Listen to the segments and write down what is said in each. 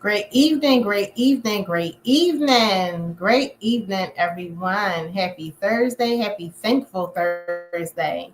Great evening, great evening, great evening, great evening, everyone. Happy Thursday, happy Thankful Thursday.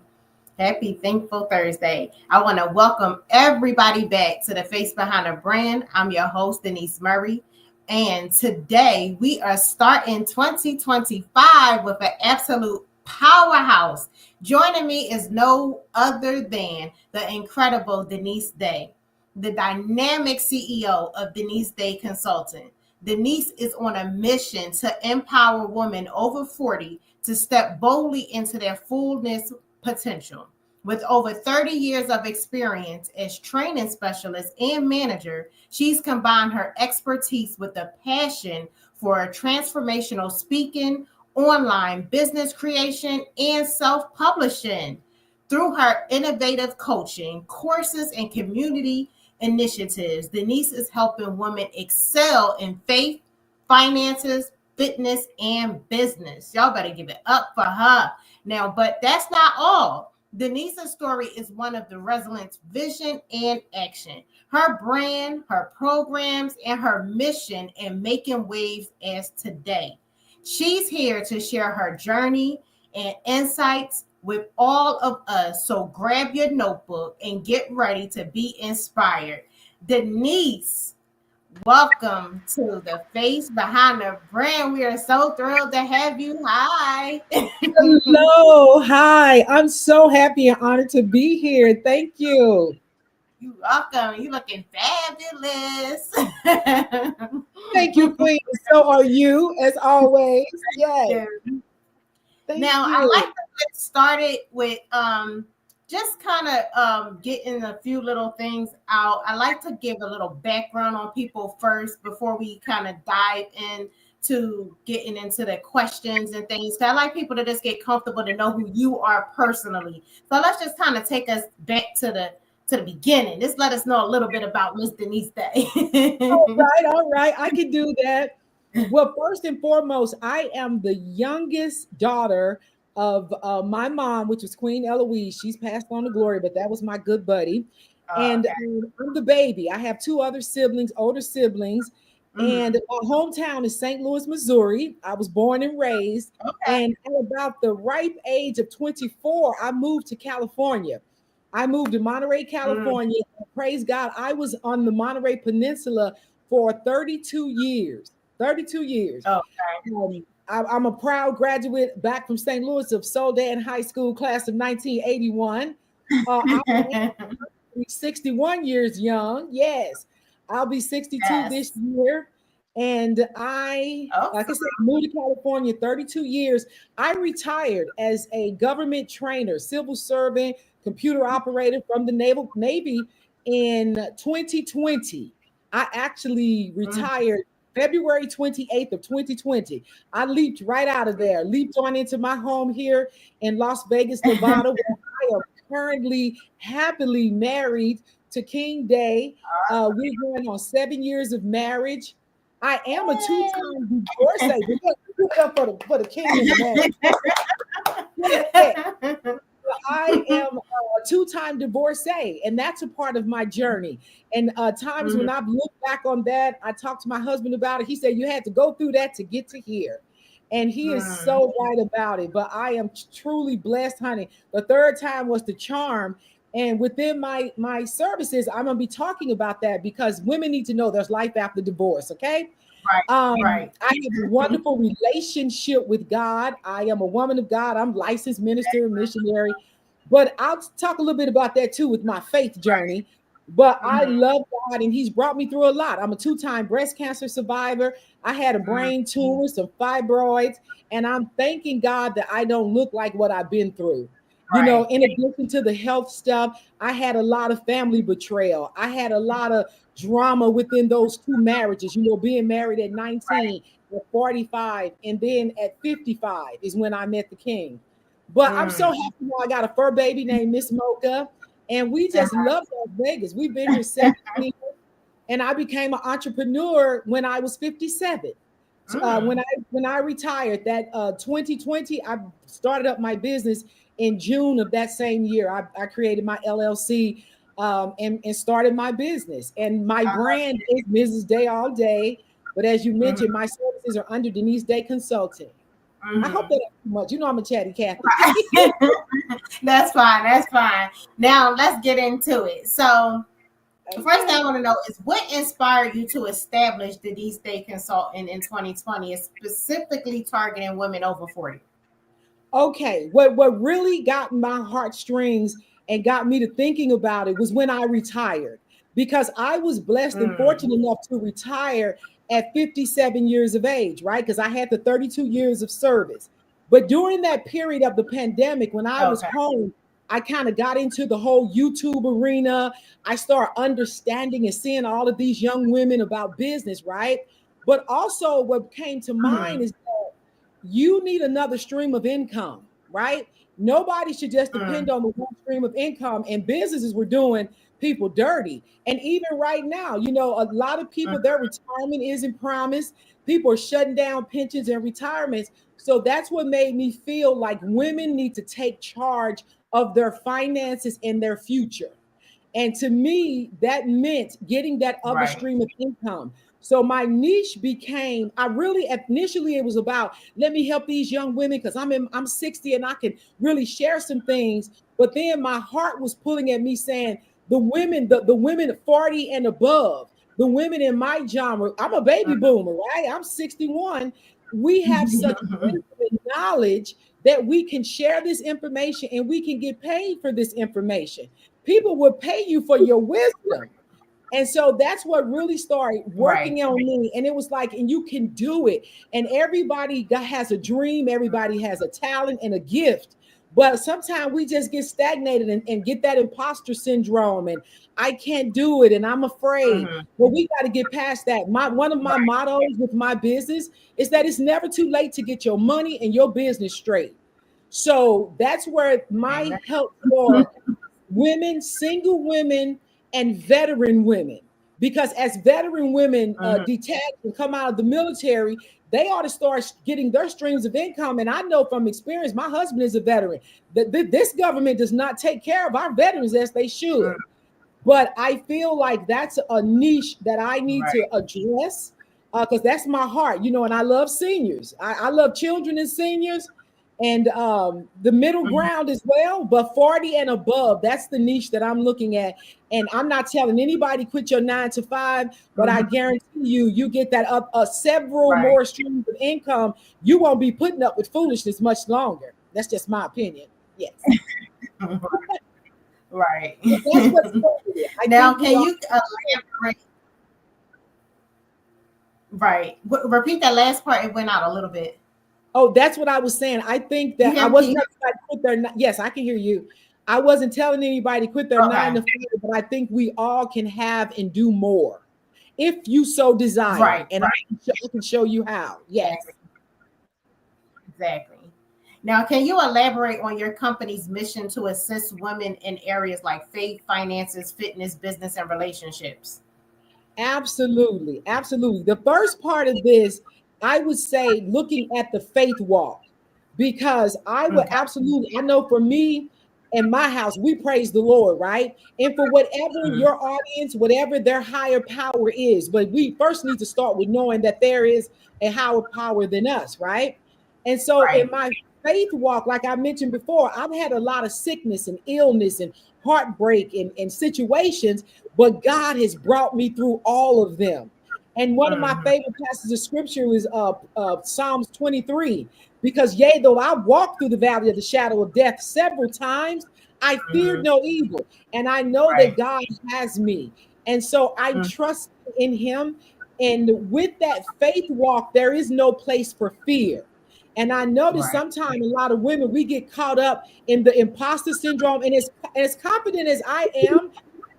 Happy Thankful Thursday. I want to welcome everybody back to the Face Behind a Brand. I'm your host, Denise Murray. And today we are starting 2025 with an absolute powerhouse. Joining me is no other than the incredible Denise Day, the dynamic CEO of Denise Day Consulting. Denise is on a mission to empower women over 40 to step boldly into their fullness potential. With over 30 years of experience as training specialist and manager, she's combined her expertise with a passion for transformational speaking, online business creation, and self publishing. Through her innovative coaching, courses, and community initiatives, Denise is helping women excel in faith, finances, fitness, and business. Y'all better give it up for her. Now, but that's not all. Denise's story is one of the resilience, vision, and action. Her brand, her programs, and her mission in making waves as today. She's here to share her journey and insights with all of us. So grab your notebook and get ready to be inspired. Denise, welcome to the Face Behind the Brand. We are so thrilled to have you. Hi. Hello, hi. I'm so happy and honored to be here. Thank you. You welcome. You looking fabulous. Thank you, Queen. So are you, as always. Yes. Yeah. Thank Now, I you. like to get started with just kind of getting a few little things out. I like to give a little background on people first before we kind of dive in to getting into the questions and things. So I like people to just get comfortable to know who you are personally. So let's just kind of take us back to the beginning. Just let us know a little bit about Miss Denise Day. All right. I can do that. Well, first and foremost, I am the youngest daughter of my mom, which was Queen Eloise. She's passed on to glory, but that was my good buddy. And Okay. I'm the baby. I have two other siblings, older siblings. And Mhm. my hometown is St. Louis, Missouri. I was born and raised. Okay. And at about the ripe age of 24, I moved to California. I moved to Monterey, Mm. California. Praise God, I was on the Monterey Peninsula for 32 years. 32 years. Okay. I'm a proud graduate back from St. Louis of Soldan High School, class of 1981. I am 61 years young. Yes, I'll be 62 this Yes. year. And I, like I Awesome. said, moved to California 32 years. I retired as a government trainer, civil servant, computer operator from the Navy in 2020. I actually Mm. retired February 28th of 2020. I leaped right out of there, leaped on into my home here in Las Vegas, Nevada, where I am currently happily married to King Day. We're going on 7 years of marriage. I am a two-time divorcee. Put it up for the king and the man. Yeah, I am a two-time divorcee, and that's a part of my journey. And times Mm, when I've looked back on that, I talked to my husband about it. He said, "You had to go through that to get to here." And he is mm. so right about it. But I am truly blessed, honey. The third time was the charm. And within my services, I'm gonna be talking about that because women need to know there's life after divorce. Okay. Right, right. I have a wonderful relationship with God. I am a woman of God. I'm licensed minister and missionary. But I'll talk a little bit about that too with my faith journey. But I Mhm, love God and He's brought me through a lot. I'm a two-time breast cancer survivor. I had a mm. brain tumor, some fibroids, and I'm thanking God that I don't look like what I've been through. You know, Right. in addition to the health stuff, I had a lot of family betrayal. I had a lot of drama within those two marriages, you know, being married at 19, at 45, and then at 55 is when I met the king. But I'm so Mm. happy now I got a fur baby named Miss Mocha, and we just Uh-huh. love Las Vegas. We've been here 17 years, and I became an entrepreneur when I was 57. Mm. When I retired, that 2020, I started up my business in June of that same year. I created my LLC. and started my business. And my Uh, brand is Mrs. Day All Day. But as you mhm, mentioned, my services are under Denise Day Consulting. I hope mhm. that ain't too much. You know I'm a chatty Cathy. That's fine. That's fine. Now let's get into it. So, the first thing I Okay. want to know is what inspired you to establish the Denise Day Consulting in 2020, specifically targeting women over 40? Okay, what really got my heartstrings and got me to thinking about it was when I retired, because I was blessed and Mm, fortunate enough to retire at 57 years of age, right? Because I had the 32 years of service. But during that period of the pandemic, when I was okay. home, I kind of got into the whole YouTube arena. I started understanding and seeing all of these young women about business, right? But also, what came to mind Mm, is you need another stream of income, right? Nobody should just depend mm, on the one stream of income, and businesses were doing people dirty. And even right now, a lot of mm, people, their retirement isn't promised. People are shutting down pensions and retirements. So that's what made me feel like women need to take charge of their finances and their future. And to me, that meant getting that other right. stream of income. So my niche became, I really initially it was about let me help these young women because I'm 60 and I can really share some things. But then my heart was pulling at me saying the women 40 and above, the women in my genre, I'm a baby boomer, right? I'm 61. We have such wisdom and knowledge that we can share this information and we can get paid for this information. People will pay you for your wisdom. And so that's what really started Right. working on me. And it was like, and you can do it. And everybody has a dream, everybody has a talent and a gift. But sometimes we just get stagnated and get that imposter syndrome. And I can't do it. And I'm afraid. Mm-hmm. Well, we got to get past that. One of my Right. mottos with my business is that it's never too late to get your money and your business straight. So that's where my Amen. help for women, single women, and veteran women. Because as veteran women Mm-hmm. detach and come out of the military, they ought to start getting their streams of income. And I know from experience, my husband is a veteran. This government does not take care of our veterans as they should. But I feel like that's a niche that I need to Right. address because that's my heart, and I love seniors. I love children and seniors and the middle Mm-hmm. ground as well. But 40 and above, that's the niche that I'm looking at. And I'm not telling anybody quit your 9 to 5, but I Mm-hmm. guarantee you get that up several Right. more streams of income. You won't be putting up with foolishness much longer. That's just my opinion. Yes. Right. That's what's going. I Now, think we can all. you elaborate? Right. Repeat that last part. It went out a little bit. Oh, that's what I was saying. I think You that I hear me? Can wasn't you telling anybody quit yes, I can hear you. I wasn't telling anybody quit their nine okay. to five, but I think we all can have and do more if you so desire. Right. And Right. I can show you how. Exactly. Yes. Exactly. Now, can you elaborate on your company's mission to assist women in areas like faith, finances, fitness, business, and relationships? Absolutely. Absolutely. The first part of this, I would say looking at the faith walk, because I would Okay. absolutely, I know for me and my house, we praise the Lord, right? And for whatever Mm, your audience, whatever their higher power is, but we first need to start with knowing that there is a higher power than us, right? And so in right. my faith walk, like I mentioned before, I've had a lot of sickness and illness and heartbreak and situations, but God has brought me through all of them. And one of my Hmm. favorite passages of scripture is Psalms 23, because yea, though I walk through the valley of the shadow of death several times, I feared Hmm. no evil. And I know that Right. God has me. And so I'm Mm, trusting in him. And with that faith walk, there is no place for fear. And I notice right. sometimes a lot of women, we get caught up in the imposter syndrome. And as confident as I am,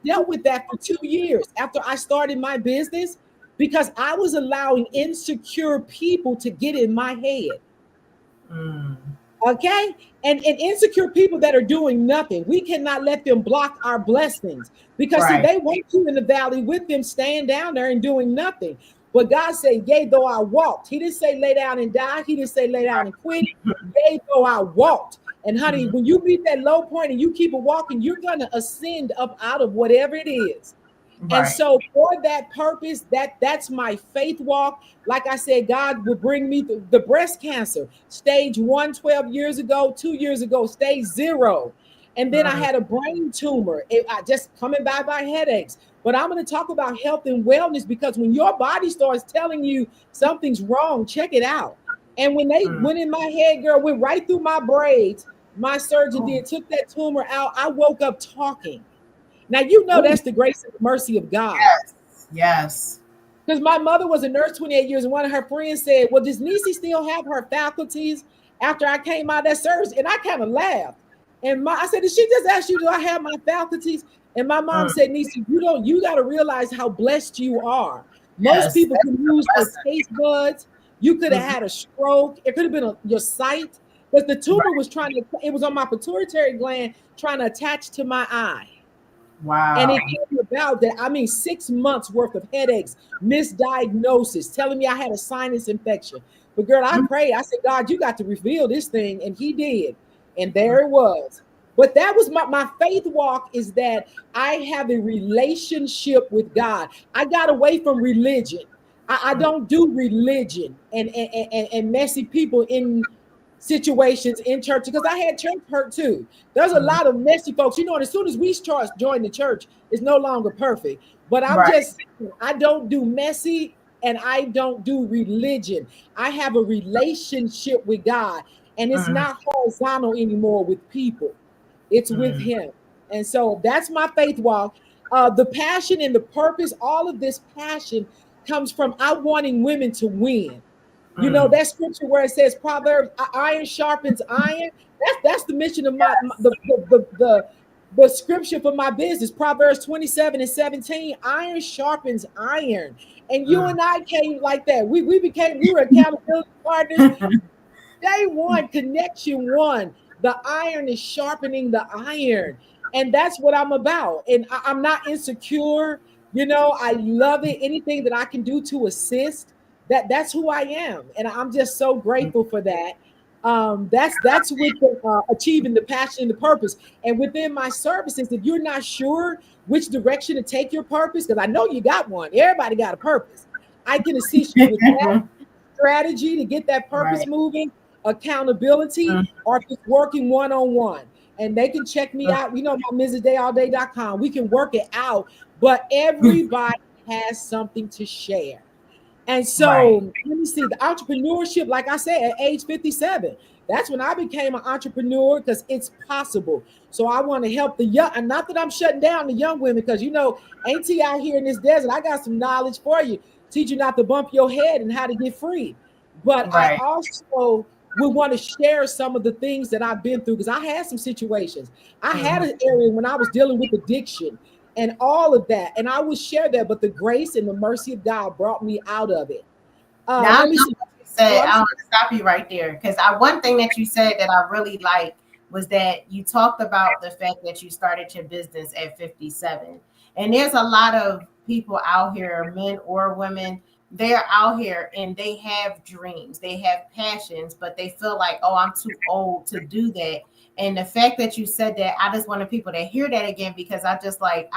dealt with that for 2 years after I started my business because I was allowing insecure people to get in my head. Mm, Okay. And insecure people that are doing nothing, we cannot let them block our blessings because see, right. they want you in the valley with them staying down there and doing nothing. But God said, yea, though I walked. He didn't say lay down and die. He didn't say lay down and quit. Yea, though I walked. And honey, Mm. when you meet that low point and you keep it walking, you're gonna ascend up out of whatever it is. And Right. so for that purpose, that's my faith walk. Like I said, God will bring me the breast cancer, stage 1 12 years ago, 2 years ago, stage 0. And then I Mm. had a brain tumor. I just coming by headaches. But I'm going to talk about health and wellness because when your body starts telling you something's wrong, check it out. And when they Mm. went in my head, girl, went right through my braids, my surgeon Oh. did, took that tumor out. I woke up talking. Now, you know Oh. that's the grace and the mercy of God. Yes. Yes. Because my mother was a nurse 28 years, and one of her friends said, well, does Nisi still have her faculties after I came out of that service? And I kind of laughed. And I said, did she just ask you, do I have my faculties? And my mom Mm. said, Nisi, you got to realize how blessed you are. Most Yes. people That's can a lose their blessing. taste buds. You could have Mhm. had a stroke. It could have been your sight. But the tumor Right. was it was on my pituitary gland trying to attach to my eye. And Wow. it came about that, I mean, 6 months worth of headaches, misdiagnosis, telling me I had a sinus infection. But girl, I Mm. prayed. I said, God, you got to reveal this thing. And he did. And there it was. But that was my faith walk is that I have a relationship with God. I got away from religion. I Mm. don't do religion and messy people in situations in church because I had church hurt too. There's a Mm. lot of messy folks, you know, and as soon as we start join the church, it's no longer perfect. But Right. I don't do messy and I don't do religion. I have a relationship with God, and it's Mm. not horizontal anymore with people, it's with Mm. Him. And so that's my faith walk. The passion and the purpose, all of this passion comes from I wanting women to win. You know Mm. that scripture where it says Proverbs, iron sharpens iron. That's the mission of Yes. the scripture for my business. Proverbs 27:17. Iron sharpens iron. And you Mm. and I came like that. We were accountability partners. Day one, connection one. The iron is sharpening the iron. And that's what I'm about. And I'm not insecure. You know, I love it. Anything that I can do to assist, that's who I am. And I'm just so grateful for that. That's with achieving the passion and the purpose. And within my services, if you're not sure which direction to take your purpose, because I know you got one, everybody got a purpose. I can assist you with that strategy to get that purpose Right. moving, accountability, Mm. or if it's working one on one. And they can check me out. You know, my MrsDayAllDay.com. We can work it out, but Mm. everybody has something to share. And Right. so let me see the entrepreneurship, like I said, at age 57, that's when I became an entrepreneur because it's possible. So I want to help the young, and not that I'm shutting down the young women, because you know, ain't out here in this desert, I got some knowledge for you, teach you not to bump your head and how to get free. But I Right. also would want to share some of the things that I've been through because I had some situations. I had Mhm. an area when I was dealing with addiction and all of that. And I would share that, but the grace and the mercy of God brought me out of it. Now I Let me know see. what you Oh, said. I'm I sorry. want to stop you right there because I one thing that you said that I really like was that you talked about the fact that you started your business at 57. And there's a lot of people out here, men or women, they're out here and they have dreams, they have passions, but they feel like, oh, I'm too old to do that. And the fact that you said that, I just wanted people to hear that again because I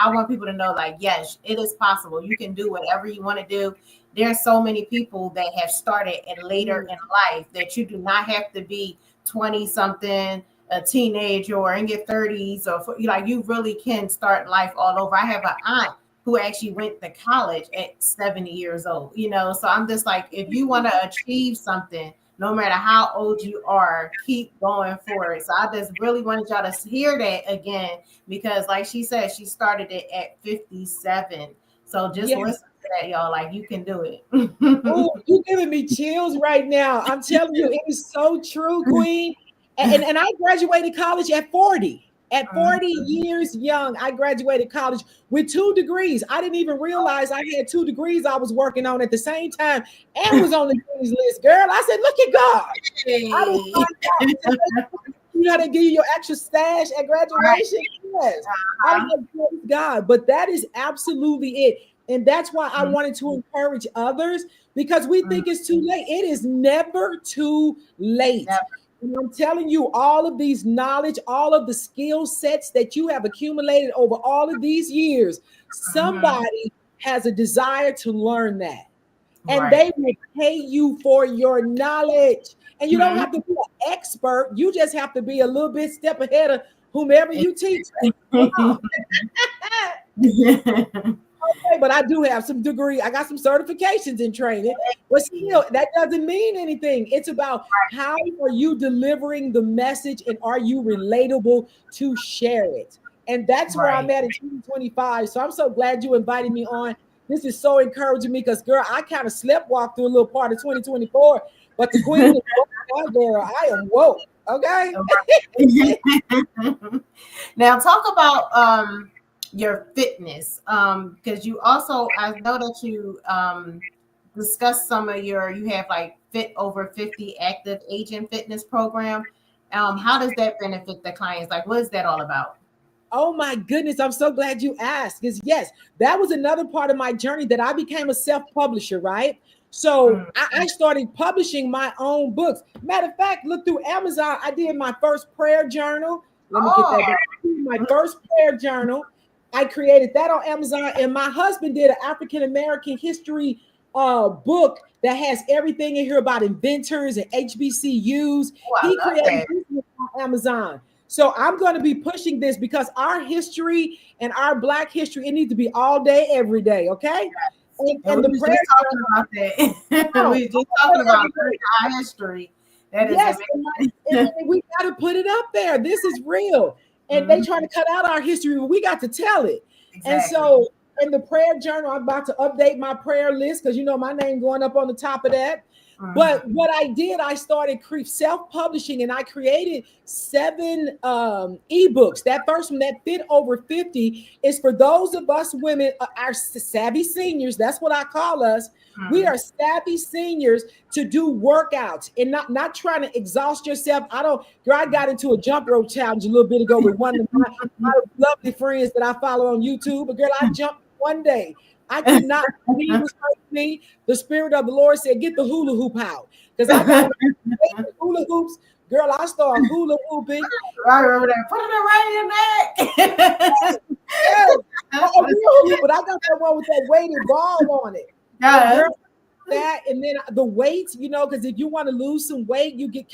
want people to know, like, yes, it is possible. You can do whatever you want to do. There's so many people that have started at later in life that you do not have to be 20 something, a teenager or in your 30s like you really can start life all over. I have an aunt who actually went to college at 70 years old, so I'm just like, if you want to achieve something, no matter how old you are, keep going for it. So I just really wanted y'all to hear that again because like she said, she started it at 57. So just Yes. listen to that, y'all. Like you can do it. Oh, you're giving me chills right now. I'm telling you, it is so true, Queen. And I graduated college at 40. At 40 years young, I graduated college with 2 degrees. I didn't even realize I had 2 degrees I was working on at the same time and was on the dean's list, girl. I said, look at God. I didn't Hey. find out. You know how they give you your extra stash at Right. graduation? Yes. I was Uh-huh. like, praise God. But that is absolutely it. And that's why I Mhm. wanted to encourage others because we Mhm. think it's too late. It is never too late. Never. And I'm telling you, all of these knowledge, all of the skill sets that you have accumulated over all of these years, Mm-hmm. somebody has a desire to learn that. And Right. they will pay you for your knowledge. And you don't have Mm-hmm. to be an expert. You just have to be a little bit step ahead of whomever you teach. Okay, but I do have some degree. I got some certifications in training, but still, that doesn't mean anything. It's about how are you delivering the message and are you relatable to share it? And that's where I'm Right. at in 2025. So I'm so glad you invited me on. This is so encouraging me because, girl, I kind of slept walk through a little part of 2024, but the queen is woke now, girl. I am woke. Okay. Now talk about your fitness, because you also, I know that you discussed some of your, you have like Fit Over 50 active agent fitness program. How does that benefit the clients? Like, what is that all about? Oh my goodness, I'm so glad you asked. Because yes, that was another part of my journey that I became a self-publisher, right? So Mm. I started publishing my own books. Matter of fact, look through Amazon. I did my first prayer journal. Let me get Oh, that back. My first prayer journal. I created that on Amazon, and my husband did an African American history book that has everything in here about inventors and HBCUs. oh, I He love created that. this on Amazon. So I'm going to be pushing this because our history and our Black history, it needs to be all day, every day. Okay. And And we the were prayer just talking journal, about that. oh, We were just all day, talking about every learning day. our history. That is Yes, amazing. and we got to put it up there. This is real. And they Mhm. try to cut out our history, but we got to tell it. And Exactly. so in the prayer journal, I'm about to update my prayer list because you know my name going up on the top of that. But Mhm. what I did, I started self-publishing and I created 7 ebooks. That first one, that Fit Over 50, is for those of us women, our savvy seniors. That's what I call us. We Mhm. are savvy seniors to do workouts and not trying to exhaust yourself. I don't, girl, I got into a jump rope challenge a little bit ago with one of my lovely friends that I follow on YouTube. But girl, I jumped one day. I could not, my knee was hurting me. The Spirit of the Lord said, get the hula hoop out. Because I got hula hoops. Girl, I started hula hooping. I remember that. Put it around your Yes, a neck. real hula hoop, but I got that one with that weighted ball on it. And Yes. girl, that and then the weights, because if you want to lose some weight, you get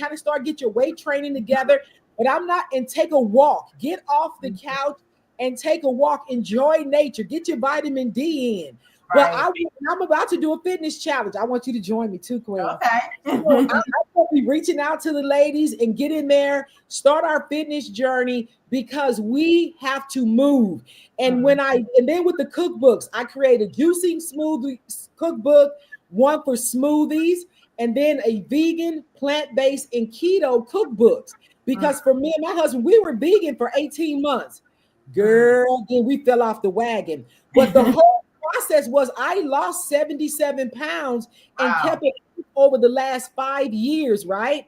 your weight training together. But I'm not, and take a walk, get off the couch and take a walk, enjoy nature, get your vitamin D in. But Right. I'm about to do a fitness challenge. I want you to join me too, Queen. So Okay. I'm going to be reaching out to the ladies and get in there, start our fitness journey because we have to move. And Mhm. and then with the cookbooks, I created a juicy smoothie cookbook, one for smoothies, and then a vegan, plant-based, and keto cookbooks. Mhm. Because for me and my husband, we were vegan for 18 months. Mhm. Girl, then we fell off the wagon. But the whole process was I lost 77 pounds and Wow. kept it over the last 5 years, right?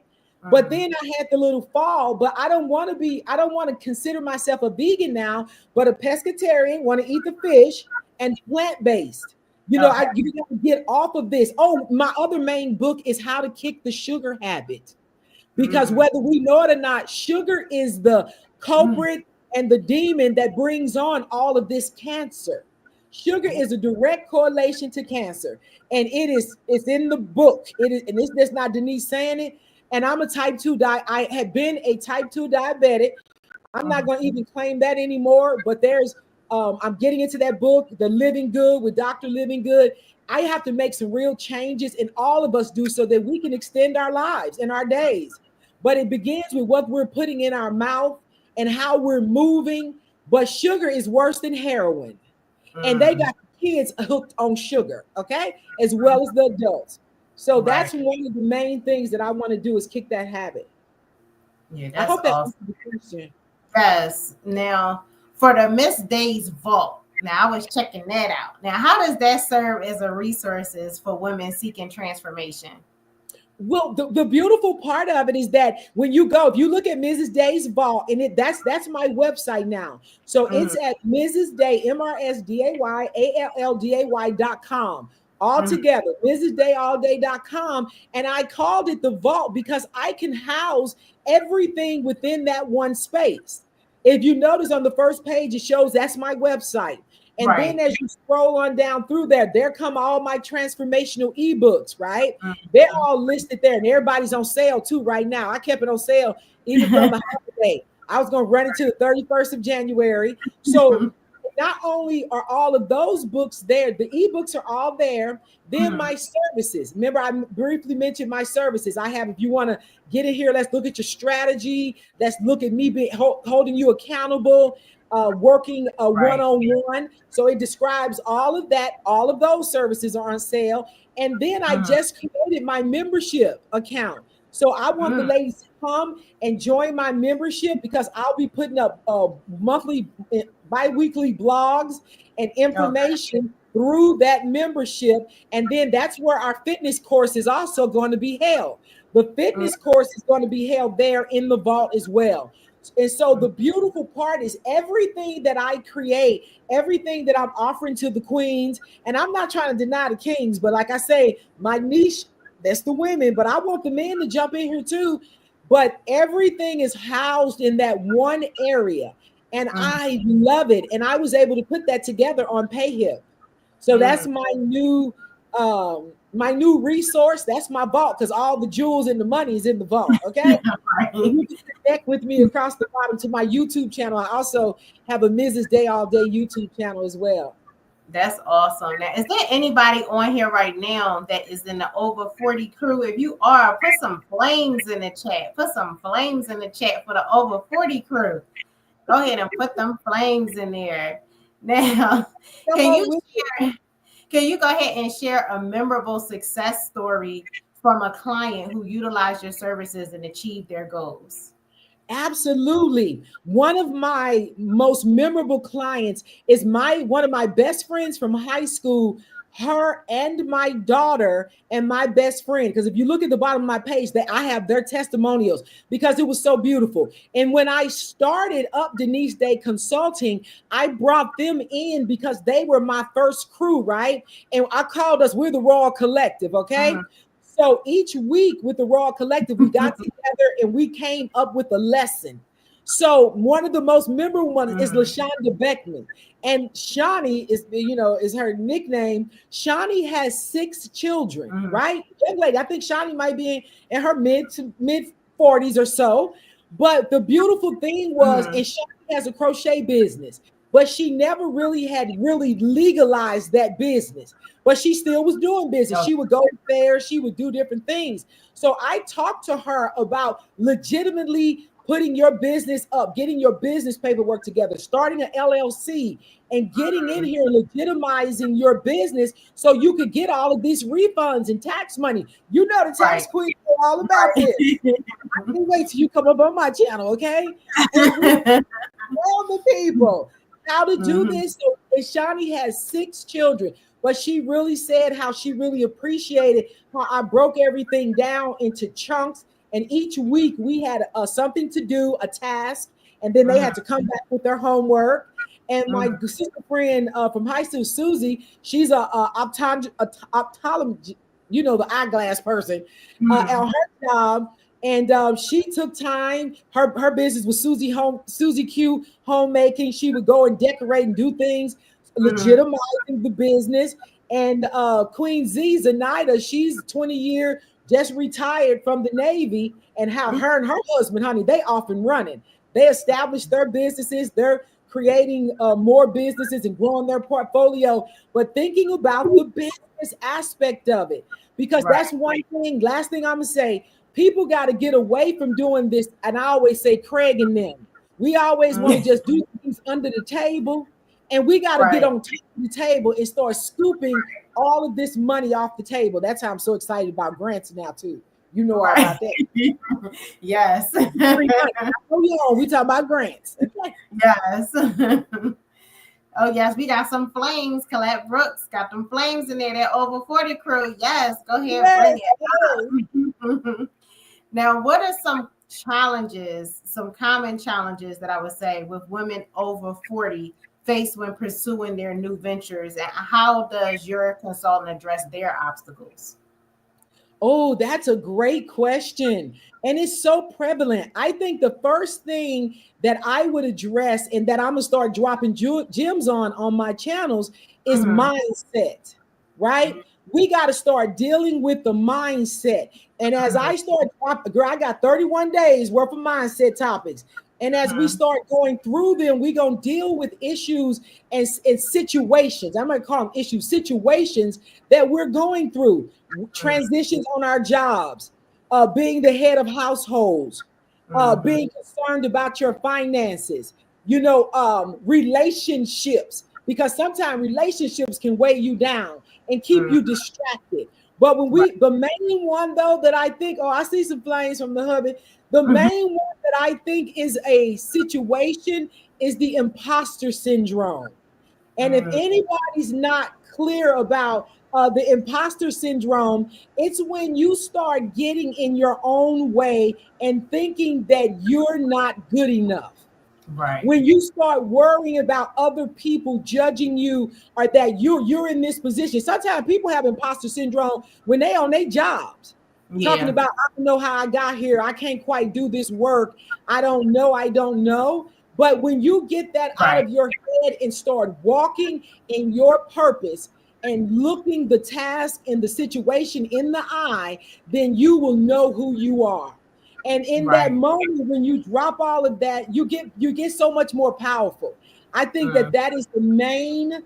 But Mhm. then I had the little fall, but I don't want to consider myself a vegan now, but a pescatarian, want to eat the fish and plant-based. Okay. You got to get off of this. Oh, my other main book is How to Kick the Sugar Habit. Because Mhm. whether we know it or not, sugar is the Mhm. culprit and the demon that brings on all of this cancer. Sugar is a direct correlation to cancer, and it's in the book. It is, and it's just not Denise saying it. And I'm a type 2 I had been a type 2 diabetic. I'm not Mhm. going to even claim that anymore. But I'm getting into that book, The Living Good with Dr. Living Good. I have to make some real changes, and all of us do, so that we can extend our lives and our days. But it begins with what we're putting in our mouth and how we're moving. But sugar is worse than heroin. And they Mhm. got the kids hooked on sugar, okay, as well as the adults. So Right. that's one of the main things that I want to do is kick that habit. Yeah, I that's hope that awesome. answers the question. Yes. Now, for the Miss Day's Vault. Now, I was checking that out. Now, how does that serve as a resources for women seeking transformation? Well, the beautiful part of it is that when you go, if you look at Mrs. Day's Vault, and that's my website now. So Mhm. it's at Mrs. Day, MRSDAYALLDAY.com. all Mm. together, mrsdayallday.com. And I called it the vault because I can house everything within that one space. If you notice on the first page, it shows that's my website. And then Right. as you scroll on down through there come all my transformational ebooks, right? They're Mhm. all listed there, and everybody's on sale too right now. I kept it on sale even from the holiday. I was going to run it to the 31st of January. So not only are all of those books there, the ebooks are all there, then Mhm. my services. Remember, I briefly mentioned my services. I have, if you want to get in here, let's look at your strategy. Let's look at me holding you accountable, working one Right. on one. So it describes all of that. All of those services are on sale. And then I Mhm. just created my membership account. So I want the Mm. ladies to come and join my membership because I'll be putting up monthly, bi-weekly blogs and Okay. information through that membership. And then that's where our fitness course is also going to be held. The Mm. fitness course is going to be held there in the vault as well. And so the beautiful part is everything that I create, everything that I'm offering to the queens, and I'm not trying to deny the kings, but like I say, my niche, that's the women, but I want the men to jump in here too. But everything is housed in that one area. And Mhm. I love it. And I was able to put that together on PayHip. So that's Mm. my new resource. That's my vault because all the jewels and the money is in the vault. Okay. And Right. you can connect with me across the bottom to my YouTube channel. I also have a Mrs. Day All Day YouTube channel as well. That's awesome. Now, is there anybody on here right now that is in the over 40 crew? If you are, put some flames in the chat. Put some flames in the chat for the over 40 crew. Go ahead and put them flames in there. Now, Come can on you with it. can you go ahead and share a memorable success story from a client who utilized your services and achieved their goals? Absolutely. One of my most memorable clients is my one of my best friends from high school, her and my daughter and my best friend. Because if you look at the bottom of my page, that I have their testimonials because it was so beautiful. And when I started up Denise Day Consulting, I brought them in because they were my first crew, right? And I called us, we're the Royal Collective, okay? So each week with the Raw Collective, we got together and we came up with a lesson. So one of the most memorable ones is Mhm. LaShonda Beckman. And Shawnee is her nickname. Shawnee has 6 children, Mhm. right? Young lady, I think Shawnee might be in her mid 40s or so. But the beautiful thing was, Mhm. and Shawnee has a crochet business, but she never really had really legalized that business, but she still was doing business. Oh, She would go to fairs, she would do different things. So I talked to her about legitimately putting your business up, getting your business paperwork together, starting an LLC, and getting in here and legitimizing your business so you could get all of these refunds and tax money. You know, the tax right. queen know all about this. I can't wait till you come up on my channel, okay? And we Right. tell the people how to do Mhm. this. So, and Shawnee has 6 children, but she really said how she really appreciated how I broke everything down into chunks. And each week we had something to do, a task, and then they Mhm. had to come back with their homework. And my Mhm. sister friend from high school, Susie, she's a optometrist, the eyeglass person, Mhm. at her job. And she took time. Her business was Susie Q homemaking. She would go and decorate and do things, Mhm. legitimizing the business. And Queen Z Zenaida, she's 20-year, just retired from the Navy, and how Mhm. her and her husband, honey, they off and running. They established their businesses. They're creating more businesses and growing their portfolio, but thinking about the business aspect of it, because Right. that's one thing. Last thing I'm gonna say, people got to get away from doing this. And I always say, Craig and them, we always want to Mhm. just do things under the table. And we got to get Right. on top of the table and start scooping all of this money off the table. That's how I'm so excited about grants now, too. You know all Right. about that. Yes. Free money. Oh, yeah, we talk about grants. Okay. Yes. Oh yes, we got some flames. Colette Brooks got them flames in there. That over 40 crew. Yes, go ahead, bring Yes, yes. it. Now, what are some challenges, some common challenges that I would say with women over 40 face when pursuing their new ventures, and how does your consultant address their obstacles? Oh, that's a great question. And it's so prevalent. I think the first thing that I would address and that I'm going to start dropping gems on my channels is Mm-hmm. mindset, right? We got to start dealing with the mindset. And as I start dropping, girl, I got 31 days worth of mindset topics. And as we start going through them, we're going to deal with issues and situations. I'm going to call them issues, situations that we're going through, transitions on our jobs, being the head of households, Mm-hmm. being concerned about your finances, relationships, because sometimes relationships can weigh you down and keep Mm-hmm. you distracted. But Right. the main one though that I think, oh, I see some flames from the hubby. The main one that I think is a situation is the imposter syndrome. And if Mm-hmm. anybody's not clear about the imposter syndrome, it's when you start getting in your own way and thinking that you're not good enough. Right. When you start worrying about other people judging you or that you're in this position. Sometimes people have imposter syndrome when they on their jobs, talking Yeah. about, I don't know how I got here, I can't quite do this work, I don't know. But when you get that out Right. of your head and start walking in your purpose and looking the task and the situation in the eye, then you will know who you are. And in that Right. moment, when you drop all of that, you get so much more powerful. I think that Mm. that is the main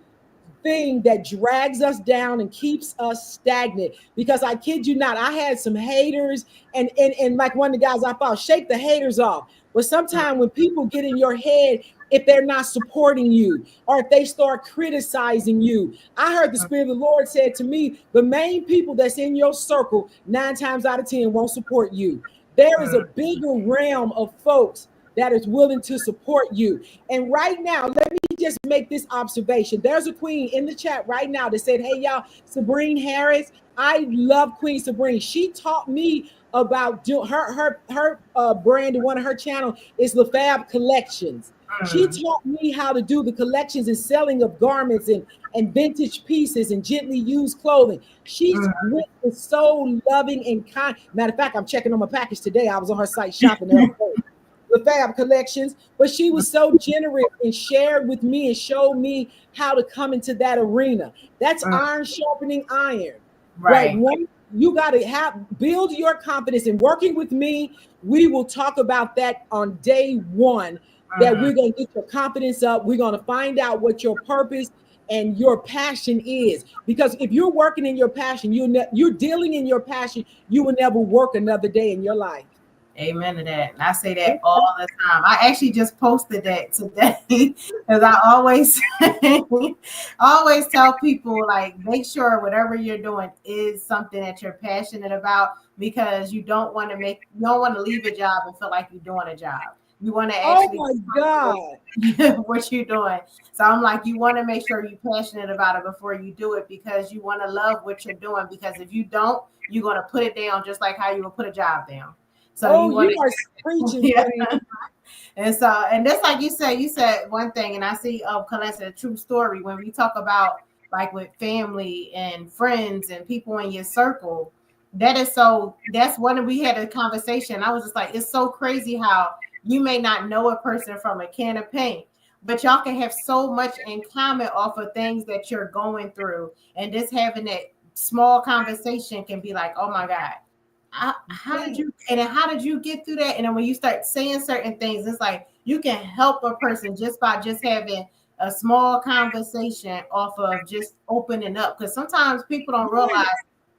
thing that drags us down and keeps us stagnant. Because I kid you not, I had some haters, and like one of the guys I found, shake the haters off. But sometimes when people get in your head, if they're not supporting you or if they start criticizing you, I heard the Spirit of the Lord said to me, the main people that's in your circle, 9 times out of 10 won't support you. There is a Mm. bigger realm of folks that is willing to support you. And right now, let me just make this observation. There's a queen in the chat right now that said, hey, y'all, Sabrine Harris. I love Queen Sabrine. She taught me about her brand and one of her channel is LaFab Collections. She Mm. taught me how to do the collections and selling of garments and vintage pieces and gently used clothing. She's Mm. so loving and kind. Matter of fact, I'm checking on my package today. I was on her site shopping the other day, the Fab Collections, but she was so generous and shared with me and showed me how to come into that arena. That's Mm. iron sharpening iron. But Right. one, you got to have build your confidence. And working with me, we will talk about that on day one. That Mm. we're going to get your confidence up. We're going to find out what your purpose and your passion is. Because if you're working in your passion, you're dealing in your passion, you will never work another day in your life. Amen to that. And I say that all the time. I actually just posted that today because I always always tell people like make sure whatever you're doing is something that you're passionate about, because you don't want to leave a job and feel like you're doing a job. You want to Oh actually my God. what you're doing. So I'm like, you want to make sure you're passionate about it before you do it, because you want to love what you're doing. Because if you don't, you're going to put it down just like how you would put a job down. So Oh, you want you are to, preaching, yeah. Queen. And so, and just like you said one thing, and I see, Colette, a true story when we talk about like with family and friends and people in your circle. That's when we had a conversation. I was just like, it's so crazy how you may not know a person from a can of paint, but y'all can have so much in common off of things that you're going through. And just having that small conversation can be like, oh my God, how did Yeah. you, and then how did you get through that? And then when you start saying certain things, it's like you can help a person just by just having a small conversation off of just opening up, because sometimes people don't realize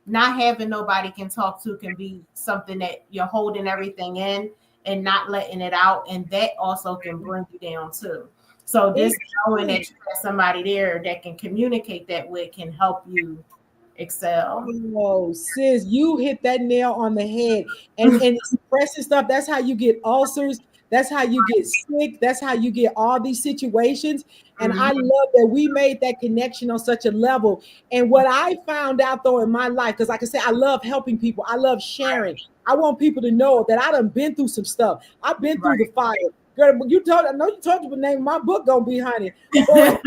not having nobody can talk to can be something that you're holding everything in and not letting it out, and that also can bring you down too. So It just knowing can. that you have somebody there that can communicate that with can help you excel. Oh, sis, you hit that nail on the head. And expressing stuff, that's how you get ulcers. That's how you get sick. That's how you get all these situations. And I Mhm. love that we made that connection on such a level. And what I found out though in my life, because like I said, I love helping people. I love sharing. I want people to know that I done been through some stuff. I've been through the Right. fire. girl, I know you told you the name of my book gonna be, honey. But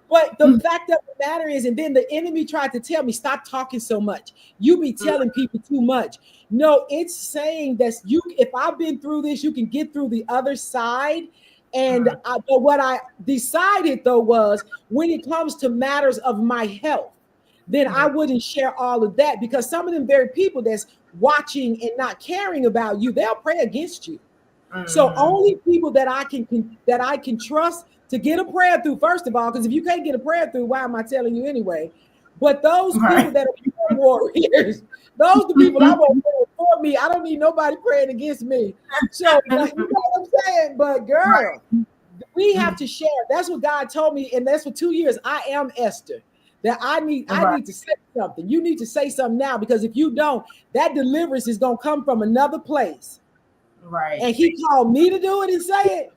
but the fact of the matter is, and then the enemy tried to tell me, stop talking so much. You be telling people too much. No, it's saying that if I've been through this, you can get through the other side. But what I decided though was when it comes to matters of my health, then I wouldn't share all of that, because some of them very people that's watching and not caring about you, they'll pray against you. So only people that I can trust to get a prayer through, first of all, because if you can't get a prayer through, why am I telling you anyway? But those people that are prayer warriors, those the people I want praying for me. I don't need nobody praying against me. So you know what I'm saying? But girl, we have to share. That's what God told me, and that's for 2 years. I am Esther. That I need to say something. You need to say something now, because if you don't, that deliverance is gonna come from another place. Right. And he called me to do it and say it.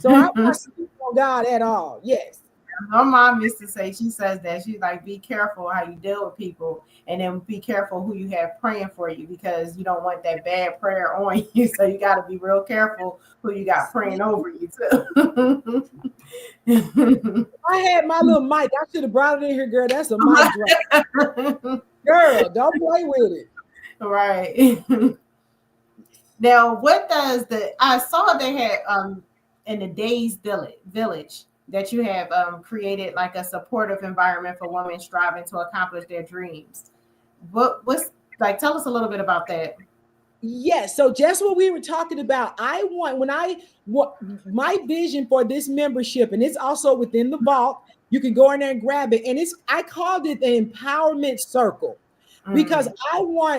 So I'm not speaking on God at all. Yes. My mom used to say, she says that she's like, be careful how you deal with people, and then be careful who you have praying for you, because you don't want that bad prayer on you. So you got to be real careful who you got praying over you too. I had my little mic. I should have brought it in here, girl. That's a mic drop. Girl, don't play with it. Right. Now, what does I saw they had in the Days Village that you have created like a supportive environment for women striving to accomplish their dreams. What's like? Tell us a little bit about that. Yes. So just what we were talking about, my vision for this membership, and it's also within the vault. You can go in there and grab it, and I called it the empowerment circle. Because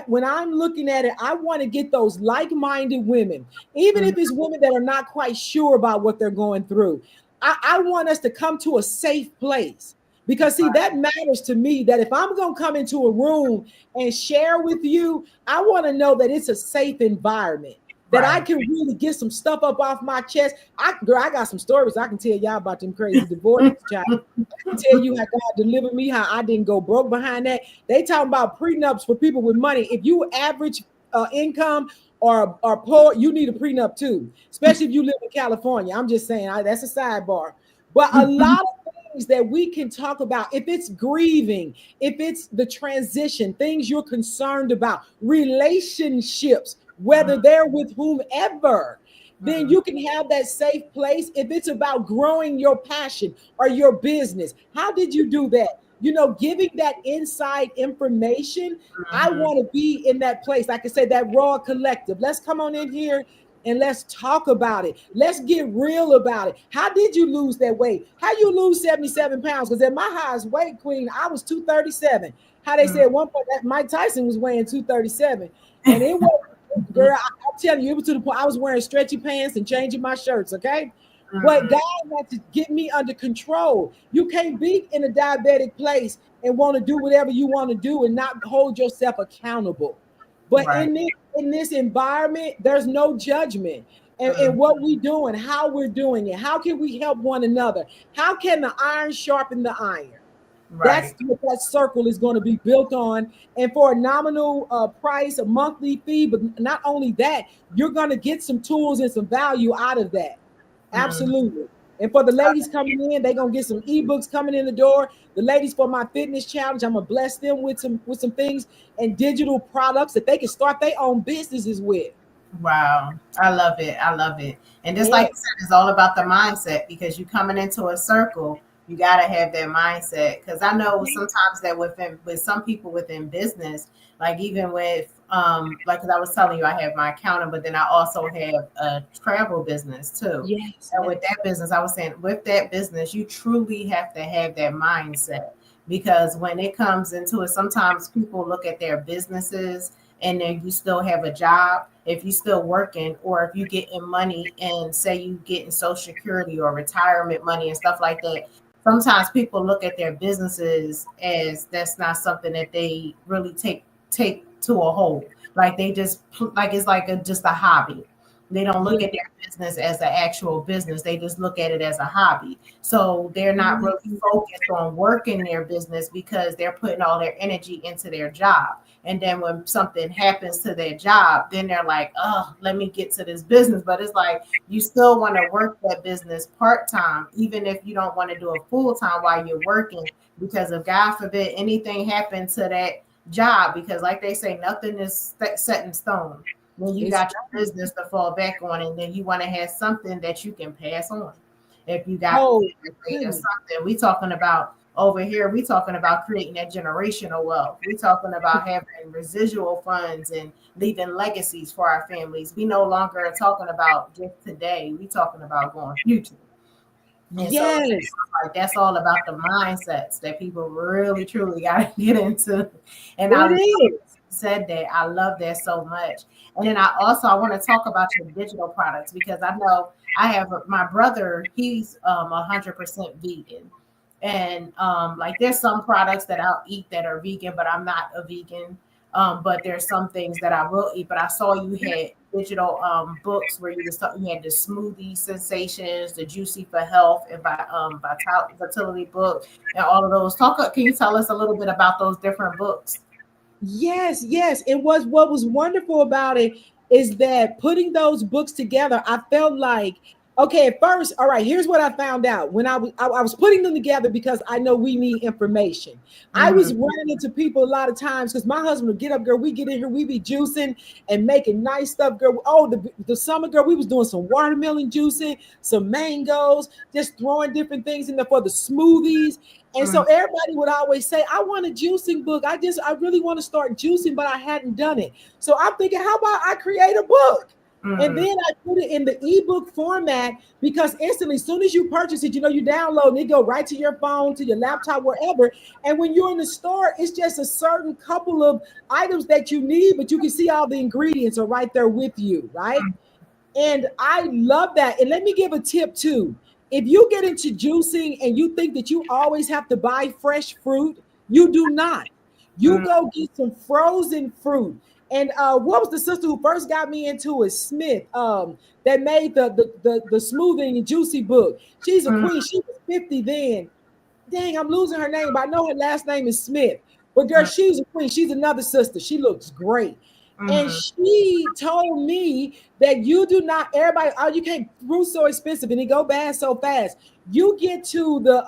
when I'm looking at it, I want to get those like-minded women, even if it's women that are not quite sure about what they're going through. I want us to come to a safe place, because see, that matters to me, that if I'm going to come into a room and share with you, I want to know that it's a safe environment, that I can really get some stuff up off my chest. I got some stories I can tell y'all about them crazy divorces, child. I can tell you how God delivered me, how I didn't go broke behind that. They talking about prenups for people with money. If you average income or poor, you need a prenup too, especially if you live in California. I'm just saying, that's a sidebar. But a lot of things that we can talk about, if it's grieving, if it's the transition, things you're concerned about, relationships, whether they're with whomever, then you can have that safe place. If it's about growing your passion or your business, how did you do that? You know, giving that inside information. I want to be in that place. Like I said, that raw collective. Let's come on in here and let's talk about it. Let's get real about it. How did you lose that weight? How you lose 77 pounds? Because at my highest weight, Queen, I was 237. How they said at one point that Mike Tyson was weighing 237. And it was, girl, I'm telling you, it was to the point I was wearing stretchy pants and changing my shirts, okay? But God had to get me under control. You can't be in a diabetic place and want to do whatever you want to do and not hold yourself accountable. But in this environment, there's no judgment. And what we're doing, how we're doing it, how can we help one another? How can the iron sharpen the iron? That's what that circle is going to be built on. And for a nominal price, a monthly fee, but not only that, you're going to get some tools and some value out of that. Absolutely. And for the ladies coming in, they're going to get some ebooks coming in the door. The ladies for my fitness challenge, I'm going to bless them with some things and digital products that they can start their own businesses with. Wow. I love it. I love it. And just like you said, it's all about the mindset, because you coming into a circle, you got to have that mindset. Because I know sometimes that with some people within business, like even with like, 'cause I was telling you, I have my accountant, but then I also have a travel business too. And with that business, I was saying, with that business, you truly have to have that mindset, because when it comes into it, sometimes people look at their businesses and then you still have a job, if you still working, or if you getting money and say you getting Social Security or retirement money and stuff like that. Sometimes people look at their businesses as that's not something that they really take to a whole. Like they just like it's like just a hobby. They don't look Yeah. at their business as an actual business. They just look at it as a hobby. So they're not really focused on working their business because they're putting all their energy into their job. And then when something happens to their job, then they're like, oh, let me get to this business. But it's like you still want to work that business part time, even if you don't want to do it full time while you're working. Because if God forbid anything happened to that job, because like they say, nothing is set in stone. Then you It's got your business to fall back on, and then you want to have something that you can pass on. If you got oh real estate or goodness. something, we talking about over here. We talking about creating that generational wealth. We talking about having residual funds and leaving legacies for our families. We no longer are talking about just today. We talking about going future. And so Yes, like that's all about the mindsets that people really truly got to get into. And I it is. said that. I love that so much. And then I want to talk about your digital products because I know I have my brother. He's 100% vegan, and like there's some products that I'll eat that are vegan, but I'm not a vegan. But there's some things that I will eat. But I saw you had digital books where you had the smoothie sensations, the juicy for health, and by fertility book, and all of those. Can you tell us a little bit about those different books? Yes, yes. It was what was wonderful about it is that putting those books together, I felt like, okay, at first, all right, here's what I found out when I was putting them together because I know we need information. I Mm-hmm. was running into people a lot of times because my husband would get up, girl, we get in here, we be juicing and making nice stuff, girl. Oh, the summer, girl, we was doing some watermelon juicing, some mangoes, just throwing different things in there for the smoothies. And so everybody would always say, I want a juicing book. I really want to start juicing, but I hadn't done it. So I'm thinking, how about I create a book? And Mm-hmm. then I put it in the ebook format because instantly, as soon as you purchase it, you download and it go right to your phone, to your laptop, wherever. And when you're in the store, it's just a certain couple of items that you need, but you can see all the ingredients are right there with you, right? And I love that. And let me give a tip too. If you get into juicing and you think that you always have to buy fresh fruit, you do not. You go get some frozen fruit. And what was the sister who first got me into it? Smith, that made the smoothing and juicy book. She's a queen. She was 50 then. Dang, I'm losing her name, but I know her last name is Smith. But girl, she's a queen. She's another sister. She looks great. And Mm-hmm. she told me that you do not, everybody, oh, you can't, fruit's so expensive and it go bad so fast. You get to the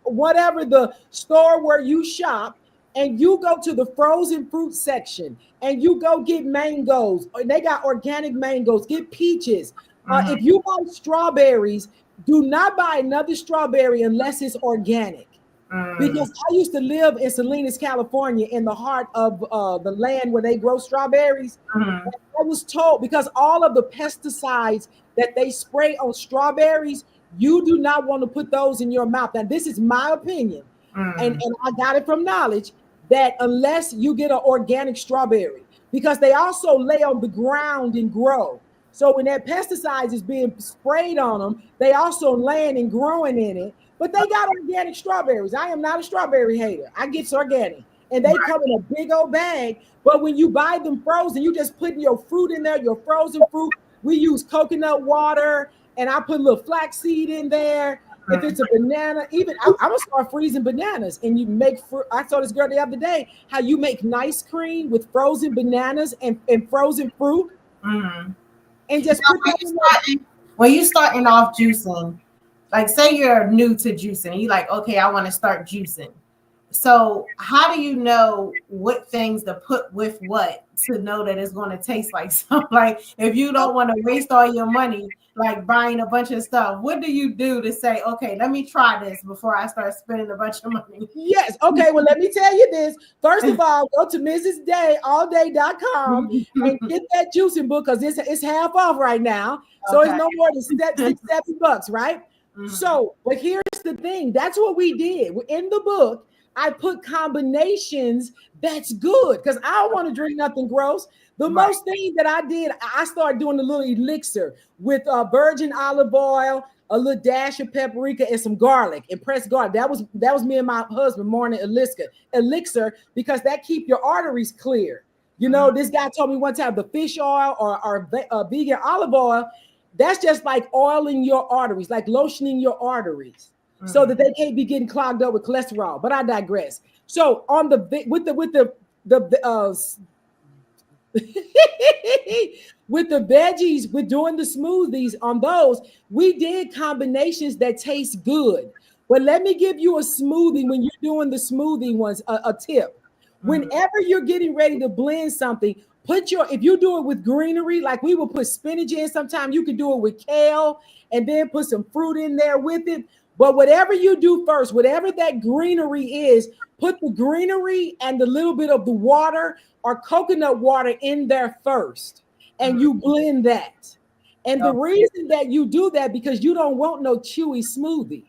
whatever the store where you shop, and you go to the frozen fruit section and you go get mangoes. They got organic mangoes, get peaches. If you buy strawberries, do not buy another strawberry unless it's organic. Mm-hmm. Because I used to live in Salinas, California, in the heart of the land where they grow strawberries. Mm-hmm. I was told because all of the pesticides that they spray on strawberries, you do not want to put those in your mouth. Now, this is my opinion, Mm-hmm. and I got it from knowledge that unless you get an organic strawberry, because they also lay on the ground and grow. So when that pesticides is being sprayed on them, they also laying and growing in it. But they got organic strawberries. I am not a strawberry hater. I get organic, and they come in a big old bag. But when you buy them frozen, you just put your fruit in there, your frozen fruit. We use coconut water, and I put a little flaxseed in there. If it's a banana, even I'm gonna start freezing bananas, and you make fruit. I saw this girl the other day how you make nice cream with frozen bananas and frozen fruit, Mm-hmm. and just put that in there. When you starting off juicing, like say you're new to juicing, and you like, okay, I want to start juicing. So how do you know what things to put with what to know that it's going to taste like something? Like if you don't want to waste all your money, like buying a bunch of stuff, what do you do to say, okay, let me try this before I start spending a bunch of money? Yes. Okay. Well, let me tell you this. First of all, go to mrsdayallday.com and get that juicing book because it's half off right now. So it's Okay. no more than six, $7, right? Mhm. So, but here's the thing. That's what we did. In the book, I put combinations that's good because I don't want to drink nothing gross. The Right. most thing that I did, I started doing a little elixir with virgin olive oil, a little dash of paprika, and some garlic and pressed garlic. That was me and my husband morning elixir because that keep your arteries clear. You know, this guy told me one time the fish oil or vegan olive oil, that's just like oiling your arteries, like lotioning your arteries, so that they can't be getting clogged up with cholesterol. But I digress. So on the the with the veggies, with doing the smoothies on those, we did combinations that taste good. But let me give you a smoothie when you're doing the smoothie ones, a tip. Whenever you're getting ready to blend something, put your, if you do it with greenery, like we will put spinach in, sometimes you can do it with kale and then put some fruit in there with it. But whatever you do first, whatever that greenery is, put the greenery and the little bit of the water or coconut water in there first, and you blend that. And the reason that you do that, because you don't want no chewy smoothie.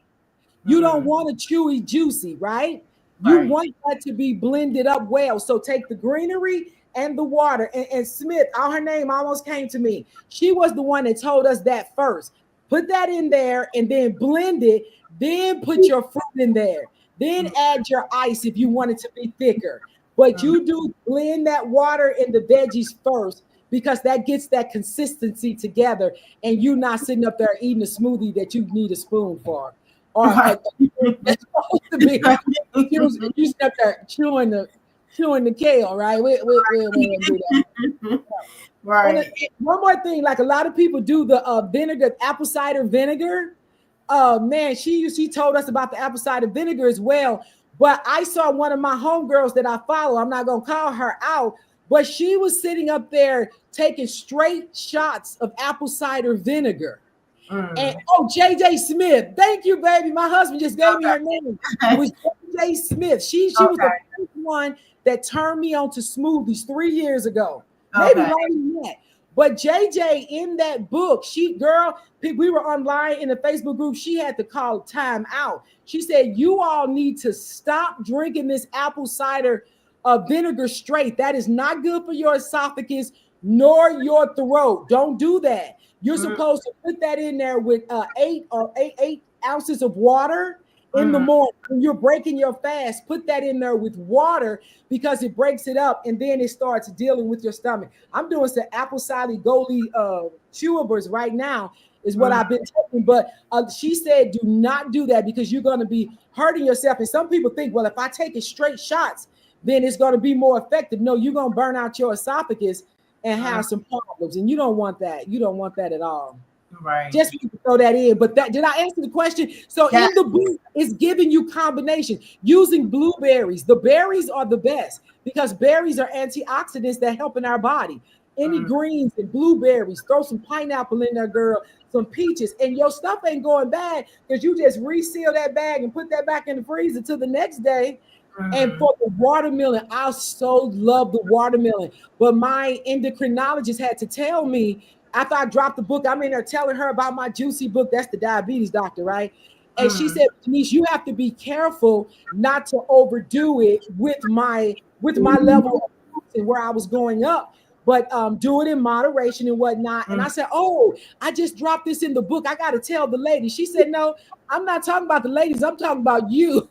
You don't want a chewy juicy, right? You Right. want that to be blended up well. So take the greenery and the water. And Smith, all her name almost came to me. She was the one that told us that first. Put that in there and then blend it. Then put your fruit in there. Then add your ice if you want it to be thicker. But you do blend that water and the veggies first, because that gets that consistency together, and you not sitting up there eating a smoothie that you need a spoon for, or Right. that's supposed to be you sitting up there chewing the kale, right? We don't do that. And Right. one more thing, like a lot of people do the vinegar, apple cider vinegar. Man, she told us about the apple cider vinegar as well. But I saw one of my homegirls that I follow. I'm not gonna call her out, but she was sitting up there taking straight shots of apple cider vinegar. And oh, JJ Smith, thank you, baby. My husband just gave me her name. It was JJ Smith. She was the Okay. first one that turned me on to smoothies 3 years ago, maybe Okay. longer than that. But JJ in that book, we were online in the Facebook group. She had to call time out. She said, "You all need to stop drinking this apple cider vinegar straight. That is not good for your esophagus nor your throat. Don't do that. You're supposed to put that in there with 8 ounces of water in the morning. When you're breaking your fast, put that in there with water, because it breaks it up and then it starts dealing with your stomach. I'm doing some apple cider goli chewables right now, is what I've been taking. But she said, do not do that, because you're going to be hurting yourself. And some people think, well, if I take it straight shots, then it's going to be more effective. No, you're going to burn out your esophagus and have some problems. And you don't want that. You don't want that at all. Right. Just to throw that in. But that, did I answer the question? So Yeah. in the book, it's giving you combinations using blueberries. The berries are the best, because berries are antioxidants that help in our body. Any greens and blueberries, throw some pineapple in there, girl, some peaches, and your stuff ain't going bad, because you just reseal that bag and put that back in the freezer till the next day. And for the watermelon, I so love the watermelon. But my endocrinologist had to tell me, after I dropped the book, I'm in there telling her about my juicy book. That's the diabetes doctor, right? And she said, Denise, you have to be careful not to overdo it with my level of and where I was going up, but do it in moderation and whatnot. And I said, oh, I just dropped this in the book. I got to tell the lady. She said, no, I'm not talking about the ladies. I'm talking about you.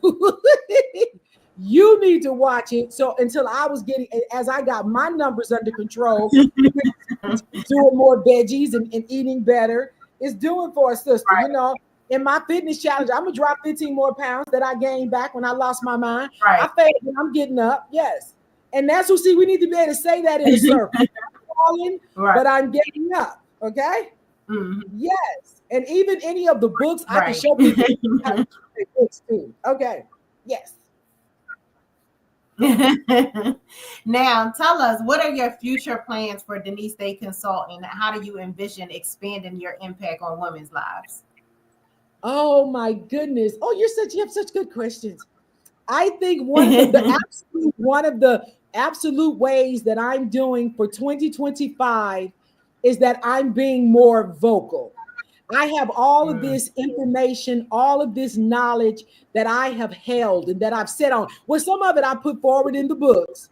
You need to watch it. So until I was getting, as I got my numbers under control, doing more veggies and eating better, it's doing for a sister. You know, in my fitness challenge, I'm gonna drop 15 more pounds that I gained back when I lost my mind. Right. I failed and I'm getting up. Yes. And that's what, see, we need to be able to say that in a circle. I'm falling, Right. but I'm getting up. Okay. Yes. And even any of the books, I can show people how to read books too. Okay. Yes. Now, tell us, what are your future plans for Denise Day Consulting? How do you envision expanding your impact on women's lives? Oh my goodness. Oh, you have such good questions. I think one of the absolute ways that I'm doing for 2025 is that I'm being more vocal. I have all of this information, all of this knowledge that I have held and that I've set on. Well, some of it I put forward in the books,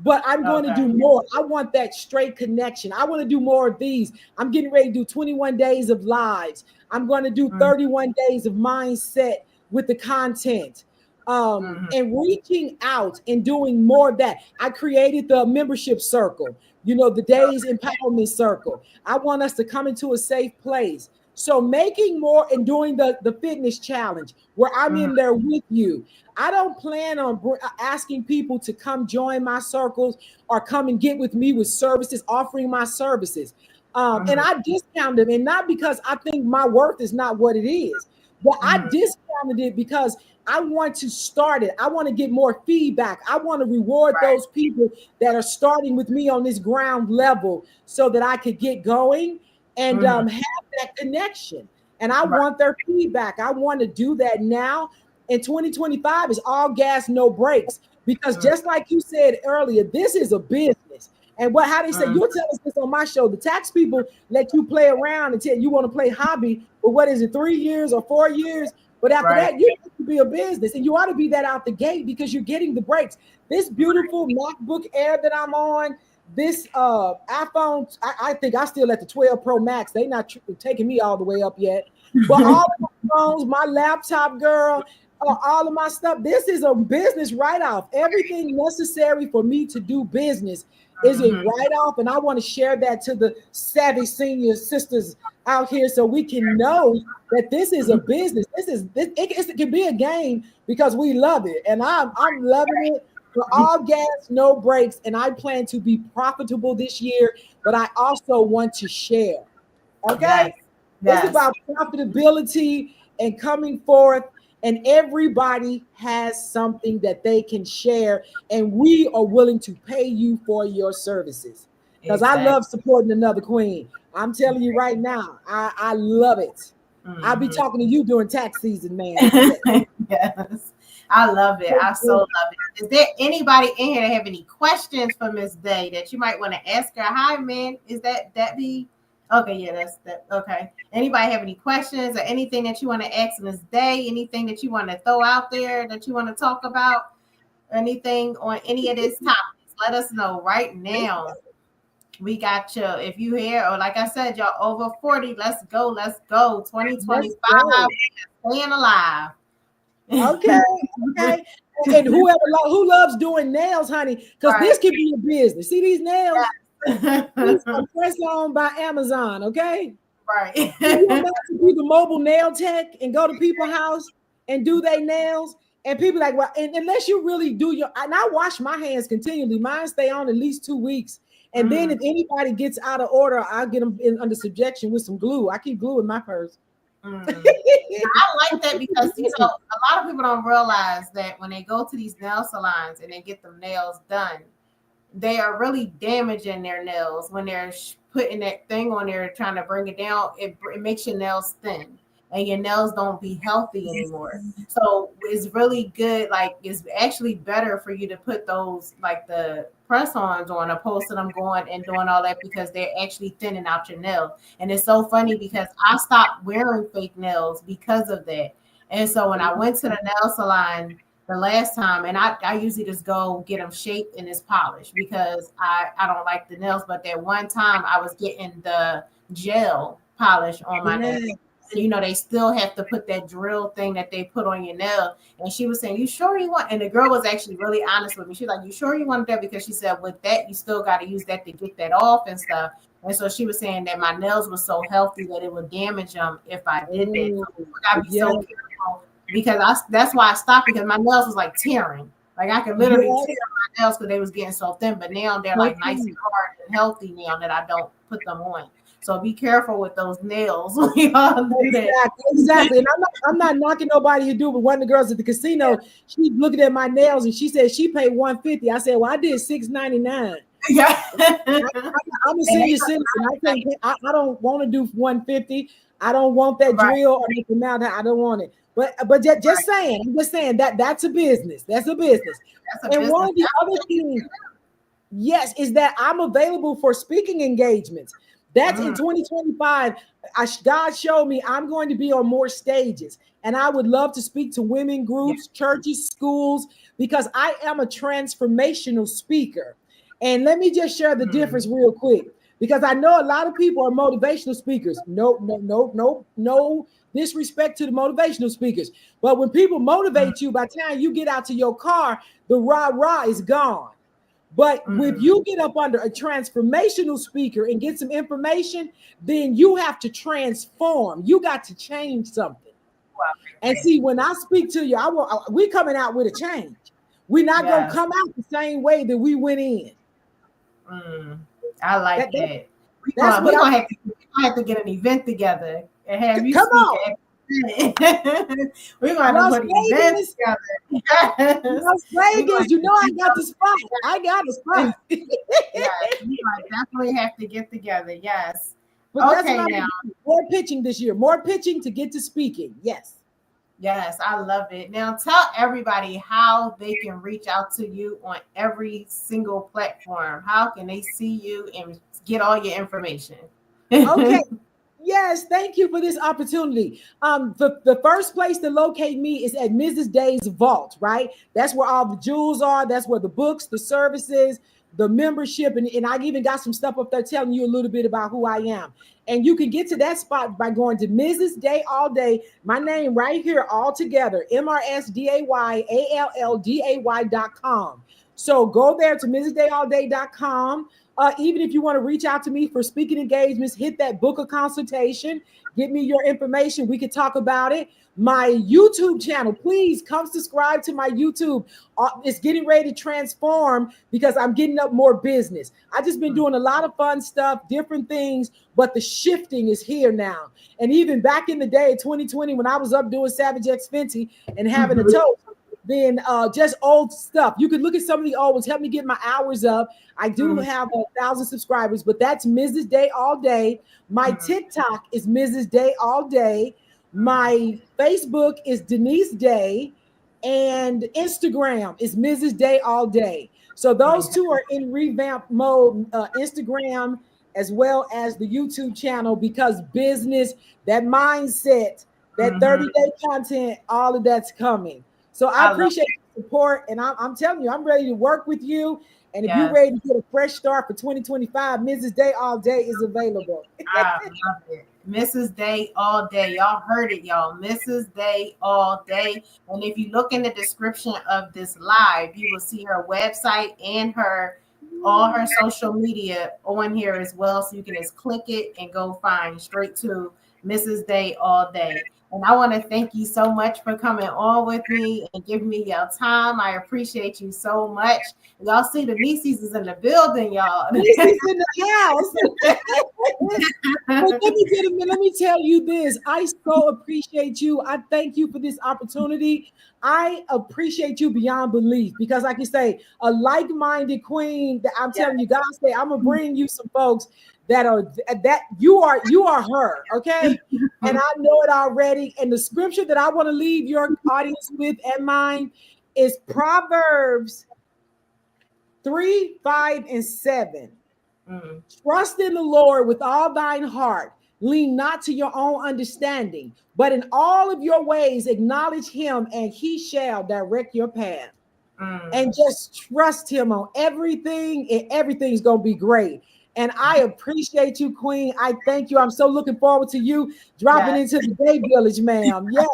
but I'm going to Okay. do more. I want that straight connection. I want to do more of these. I'm getting ready to do 21 days of lives. I'm going to do 31 days of mindset with the content. Mm-hmm. and reaching out and doing more of that. I created the membership circle, the days empowerment circle. I want us to come into a safe place. So making more and doing the fitness challenge where I'm in there with you. I don't plan on asking people to come join my circles or come and get with me with services, offering my services. And Mm-hmm. I discount them, and not because I think my worth is not what it is, but I Mm-hmm. discounted it because I want to start it. I want to get more feedback. I want to reward Right. those people that are starting with me on this ground level so that I could get going and Mm-hmm. have that connection. And I Right. want their feedback. I want to do that now. And 2025 is all gas, no brakes. Because just like you said earlier, this is a business. And how they say, Mm-hmm. you'll tell us this on my show. The tax people let you play around until you want to play hobby. But what is it, 3 years or 4 years? But after Right. that, you have to be a business, and you ought to be that out the gate because you're getting the breaks. This beautiful MacBook Air that I'm on, this iPhone, I think I still at the 12 Pro Max. They not taking me all the way up yet. But all of my phones, my laptop, girl, all of my stuff, this is a business write-off. Everything necessary for me to do business is a Mm-hmm. write-off, and I want to share that to the savvy senior sisters out here so we can know that this is a business. It can be a game because we love it, and I'm loving it. For all gas, no brakes, and I plan to be profitable this year, but I also want to share. Okay, Yes. it's Yes. about profitability and coming forth, and everybody has something that they can share, and we are willing to pay you for your services. Because I Exactly. love supporting another queen. I'm telling you right now, I love it. I'll be Mm-hmm. talking to you during tax season, man. Yes. Yes. I love it. I so love it. Is there anybody in here that have any questions for Miss Day that you might want to ask her? Hi, man. Is that be okay? Yeah, that's that. Okay. Anybody have any questions or anything that you want to ask Miss Day? Anything that you want to throw out there that you want to talk about? Anything on any of this topics? Let us know right now. We got you. If you here, or like I said, y'all over 40. Let's go. Let's go. Let's 2025. go. Staying alive. Okay, okay. And who loves doing nails, honey, because Right. this could be a business. See these nails? These Yeah. are press on by Amazon. Okay. Right. Can you imagine be the mobile nail tech and go to people's house and do their nails? And people like, well, and unless you really do and I wash my hands continually. Mine stay on at least 2 weeks. And then Mm, if anybody gets out of order, I'll get them under subjection with some glue. I keep glue in my purse. mm. I like that because a lot of people don't realize that when they go to these nail salons and they get them nails done, they are really damaging their nails when they're putting that thing on there trying to bring it down. It makes your nails thin and your nails don't be healthy anymore. So it's really good. Like it's actually better for you to put those like the press ons on opposed to them going and doing all that because they're actually thinning out your nail. And it's so funny because I stopped wearing fake nails because of that. And so when I went to the nail salon the last time, and I usually just go get them shaped and it's polished because I don't like the nails. But that one time I was getting the gel polish on my nails. Yeah. And they still have to put that drill thing that they put on your nail. And she was saying, "You sure you want?" And the girl was actually really honest with me. She's like, "You sure you want that?" Because she said, "With that, you still got to use that to get that off and stuff." And so she was saying that my nails were so healthy that it would damage them if I did that. Oh, So I gotta be yeah, so careful because that's why I stopped because my nails was like tearing. Like I could literally yeah. tear my nails because they was getting so thin. But now they're like nice and Okay. hard and healthy now that I don't put them on. So be careful with those nails when y'all do that. Exactly, exactly. And I'm not knocking nobody who do, but one of the girls at the casino, she's looking at my nails and she said she paid 150. I said, well, I did 699. Yeah. I'm a And they senior citizen. I don't want to do 150. I don't want that right, drill or the amount that I don't want it. But just right. saying, I'm just saying that's a business. That's a business. That's a And one business. of the other things, yes, is that I'm available for speaking engagements. That's in Mm, 2025. God showed me I'm going to be on more stages. And I would love to speak to women yeah. groups, churches, schools, because I am a transformational speaker. And let me just share the Mm, difference real quick. Because I know a lot of people are motivational speakers. No, no, no, no, no disrespect to the motivational speakers. But when people motivate you, by the time you get out to your car, the rah-rah is gone. But if Mm-hmm. you get up under a transformational speaker and get some information, then you have to transform. You got to change something. Well, And see, when I speak to you, we coming out with a change. We're not gonna yes. come out the same way that we went in. Mm, I like That, that that. that's what We I'm. gonna have to get an event together and have you Come speak on, at we're gonna have to Las put an event Vegas, together. Yes. Las We're gonna Vegas. You know I do got the spot. I got the something. spot. Yes, we gonna definitely have to get together. Yes. But that's what Okay, I'm now. doing. More pitching this year. More pitching to get to speaking. Yes. Yes, I love it. Now tell everybody how they can reach out to you on every single platform. How can they see you and get all your information? Okay. Yes, thank you for this opportunity. The first place to locate me is at Mrs. Day's Vault, right? That's where all the jewels are. That's where the books, the services, the membership, and I even got some stuff up there telling you a little bit about who I am. And you can get to that spot by going to Mrs. Day All Day, my name right here, all together, MRSDAYALLDAY.com. So go there to mrsdayallday.com. Even if you want to reach out to me for speaking engagements, hit that book a consultation. Get me your information. We can talk about it. My YouTube channel, please come subscribe to my YouTube. It's getting ready to transform because I'm getting up more business. I just been doing a lot of fun stuff, different things, but the shifting is here now. And even back in the day, 2020, when I was up doing Savage X Fenty and having a toast, then just old stuff. You can look at some of the old ones. Help me get my hours up. I do have 1,000 subscribers, but that's Mrs. Day All Day. My TikTok is Mrs. Day All Day. My Facebook is Denise Day, and Instagram is Mrs. Day All Day. So those two are in revamp mode. Instagram as well as the YouTube channel, because business, that mindset, that Mm-hmm. 30-day content, all of that's coming. So I I love appreciate the support, and I'm telling you, I'm ready to work with you. And if you're yes. ready to get a fresh start for 2025, Mrs. Day All Day is available. I love it. Mrs. Day all day. Y'all heard it, y'all. Mrs. Day all day. And if you look in the description of this live, you will see her website and her all her social media on here as well. So you can just click it and go find straight to Mrs. Day all day. And I want to thank you so much for coming on with me and giving me your time. I appreciate you so much. Y'all see the nieces is in the building, y'all. Macy's in the house. But let me tell you this. I so appreciate you. I thank you for this opportunity. I appreciate you beyond belief, because, like you say, a like-minded queen. That I'm telling you, God say, I'm gonna bring you some folks that are that you are her. Okay, and I know it already. And the scripture that I want to leave your audience with and mine is Proverbs 3, 5, and 7. Mm, Trust in the Lord with all thine heart. Lean not to your own understanding, but in all of your ways acknowledge him, and he shall direct your path. mm. And just trust him on everything, and everything's going to be great. And I appreciate you, Queen. I thank you. I'm so looking forward to you dropping Yes. into the Day Village, ma'am. Yeah.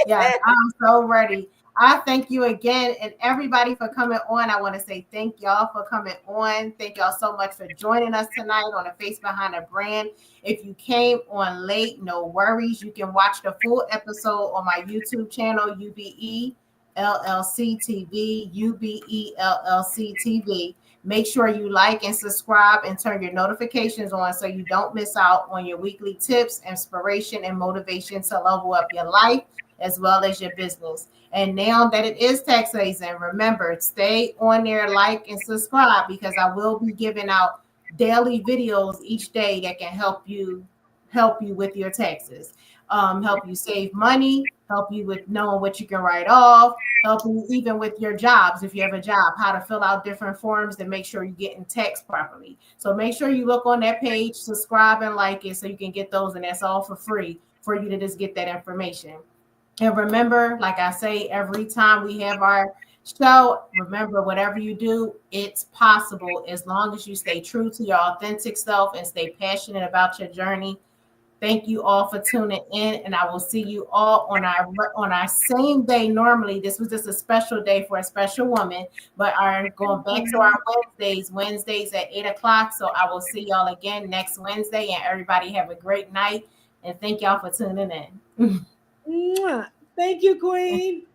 Yes, I'm so ready. I thank you again and everybody for coming on. I want to say thank y'all for coming on. Thank y'all so much for joining us tonight on the Face Behind the Brand. If you came on late, no worries. You can watch the full episode on my YouTube channel, UBE LLC TV, UBE LLC TV. Make sure you like and subscribe and turn your notifications on so you don't miss out on your weekly tips, inspiration, and motivation to level up your life as well as your business. And now that it is tax season, remember, stay on there, like and subscribe, because I will be giving out daily videos each day that can help you with your taxes, help you save money, help you with knowing what you can write off, help you even with your jobs. If you have a job, how to fill out different forms to make sure you're getting taxed properly. So make sure you look on that page, subscribe and like it so you can get those. And that's all for free for you to just get that information. And remember, like I say, every time we have our show, remember, whatever you do, it's possible as long as you stay true to your authentic self and stay passionate about your journey. Thank you all for tuning in, and I will see you all on our same day. Normally, this was just a special day for a special woman, but are going back to our Wednesdays at 8 o'clock. So I will see y'all again next Wednesday, and everybody have a great night. And thank y'all for tuning in. Mwah. Thank you, Queen.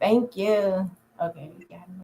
Thank you. Okay, we got